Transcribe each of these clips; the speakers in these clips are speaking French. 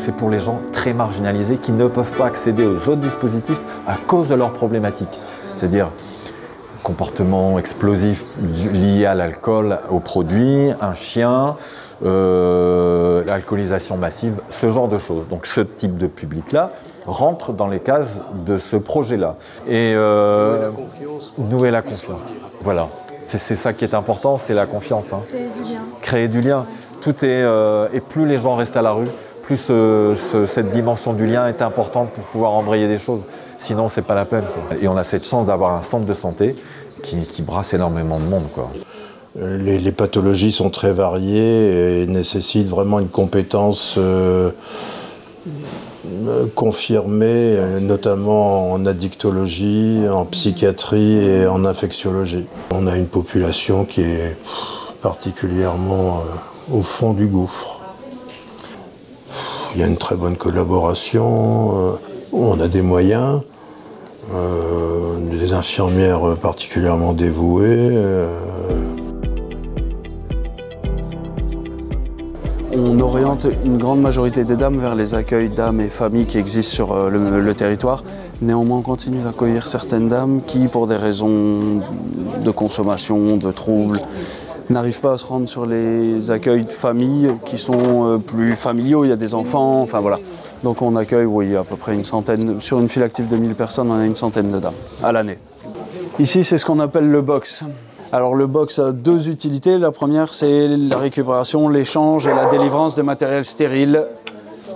c'est pour les gens très marginalisés qui ne peuvent pas accéder aux autres dispositifs à cause de leurs problématiques. C'est-à-dire comportement explosif lié à l'alcool, aux produits, un chien, l'alcoolisation massive, ce genre de choses. Donc ce type de public-là rentre dans les cases de ce projet-là. Et nouer la confiance. Voilà, c'est ça qui est important, c'est la confiance. Hein. Créer du lien. Créer du lien. Tout est, et plus les gens restent à la rue, plus cette dimension du lien est importante pour pouvoir embrayer des choses. Sinon, c'est pas la peine, quoi. Et on a cette chance d'avoir un centre de santé qui brasse énormément de monde, quoi. Les pathologies sont très variées et nécessitent vraiment une compétence confirmée, notamment en addictologie, en psychiatrie et en infectiologie. On a une population qui est particulièrement au fond du gouffre. Il y a une très bonne collaboration, on a des moyens, des infirmières particulièrement dévouées. On oriente une grande majorité des dames vers les accueils dames et familles qui existent sur le territoire. Néanmoins, on continue d'accueillir certaines dames qui, pour des raisons de consommation, de troubles, n'arrivent pas à se rendre sur les accueils de familles qui sont plus familiaux, il y a des enfants, enfin voilà. Donc on accueille, oui, à peu près une centaine, sur une file active de 1000 personnes, on a une centaine de dames à l'année. Ici, c'est ce qu'on appelle le box. Alors le box a deux utilités. La première, c'est la récupération, l'échange et la délivrance de matériel stérile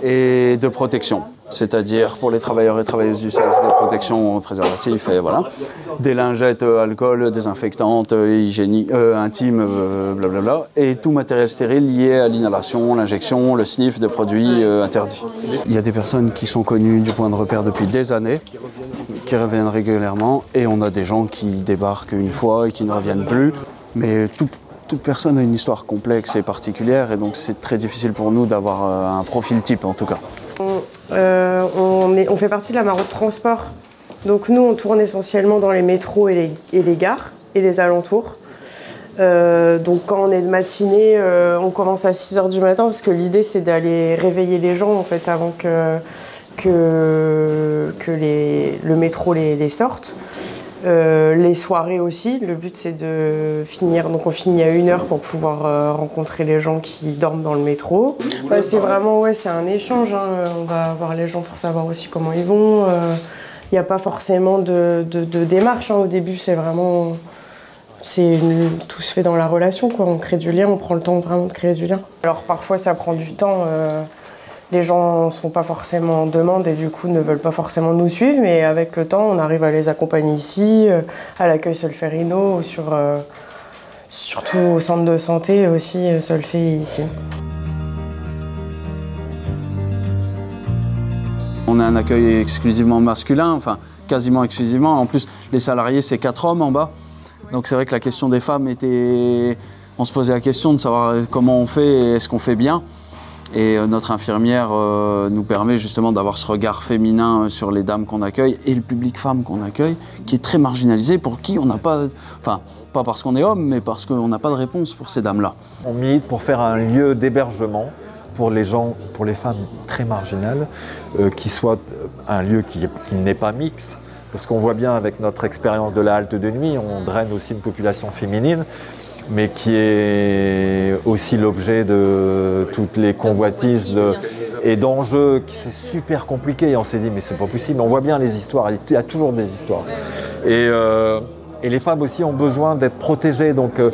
et de protection. C'est-à-dire pour les travailleurs et travailleuses du sexe, de protection préservatif et voilà. Des lingettes, alcool, désinfectantes, hygiéniques, intimes, blablabla. Et tout matériel stérile lié à l'inhalation, l'injection, le sniff de produits interdits. Il y a des personnes qui sont connues du point de repère depuis des années, qui reviennent régulièrement. Et on a des gens qui débarquent une fois et qui ne reviennent plus. Mais toute personne a une histoire complexe et particulière. Et donc c'est très difficile pour nous d'avoir un profil type en tout cas. On fait partie de la Maraude Transport. Donc nous, on tourne essentiellement dans les métros et les gares et les alentours. Donc quand on est de matinée, on commence à 6 h du matin parce que l'idée, c'est d'aller réveiller les gens en fait, avant que le métro les sorte. Les soirées aussi, le but c'est de finir, donc on finit à 1 h pour pouvoir rencontrer les gens qui dorment dans le métro. C'est vraiment, ouais, c'est un échange, hein. On va voir les gens pour savoir aussi comment ils vont. Il n'y a pas forcément de démarche, hein. Au début c'est vraiment, tout se fait dans la relation, quoi. On crée du lien, on prend le temps vraiment de créer du lien. Alors parfois ça prend du temps. Les gens ne sont pas forcément en demande et du coup ne veulent pas forcément nous suivre, mais avec le temps, on arrive à les accompagner ici, à l'accueil Solferino, ou surtout au centre de santé aussi, Solfé ici. On a un accueil exclusivement masculin, enfin quasiment exclusivement. En plus, les salariés, c'est 4 hommes en bas. Donc c'est vrai que la question des femmes était... On se posait la question de savoir comment on fait et est-ce qu'on fait bien. Et notre infirmière nous permet justement d'avoir ce regard féminin sur les dames qu'on accueille et le public femme qu'on accueille, qui est très marginalisé, pour qui on n'a pas, enfin, pas parce qu'on est homme, mais parce qu'on n'a pas de réponse pour ces dames-là. On milite pour faire un lieu d'hébergement pour les gens, pour les femmes très marginales, qui soit un lieu qui n'est pas mixte, parce qu'on voit bien avec notre expérience de la halte de nuit, on draine aussi une population féminine, mais qui est aussi l'objet de toutes les convoitises et d'enjeux. C'est super compliqué et on s'est dit mais c'est pas possible. On voit bien les histoires, il y a toujours des histoires. Et les femmes aussi ont besoin d'être protégées, donc elles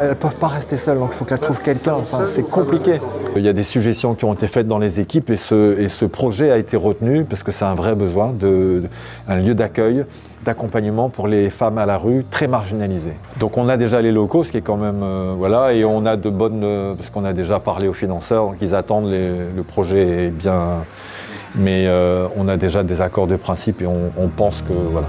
ne peuvent pas rester seules, donc il faut qu'elles trouvent quelqu'un, enfin, c'est compliqué. Il y a des suggestions qui ont été faites dans les équipes et ce projet a été retenu parce que c'est un vrai besoin, un lieu d'accueil, d'accompagnement pour les femmes à la rue très marginalisées. Donc on a déjà les locaux, ce qui est quand même, voilà, et on a de bonnes, parce qu'on a déjà parlé aux financeurs, donc ils attendent, le projet est bien, mais on a déjà des accords de principe et on pense que, voilà.